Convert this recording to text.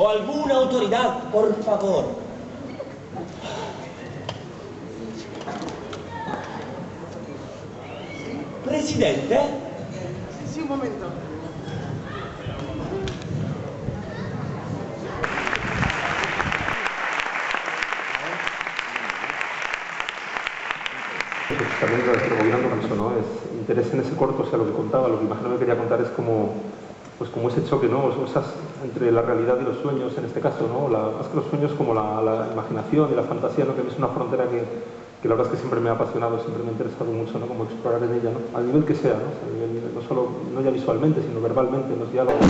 o alguna autoridad, por favor. Presidente. Sí, un momento. También el gobierno con eso, ¿no? Es interés en ese corto, o sea, lo que contaba, lo que imagino que quería contar es como, pues como ese choque, ¿no? Esas, entre la realidad y los sueños, en este caso, ¿no? Más que los sueños, como la imaginación y la fantasía, ¿no? Que es una frontera que la verdad es que siempre me ha apasionado, siempre me ha interesado mucho, ¿no? Como explorar en ella, ¿no? Al nivel que sea, ¿no? O sea, no solo, no ya visualmente, sino verbalmente, en los diálogos.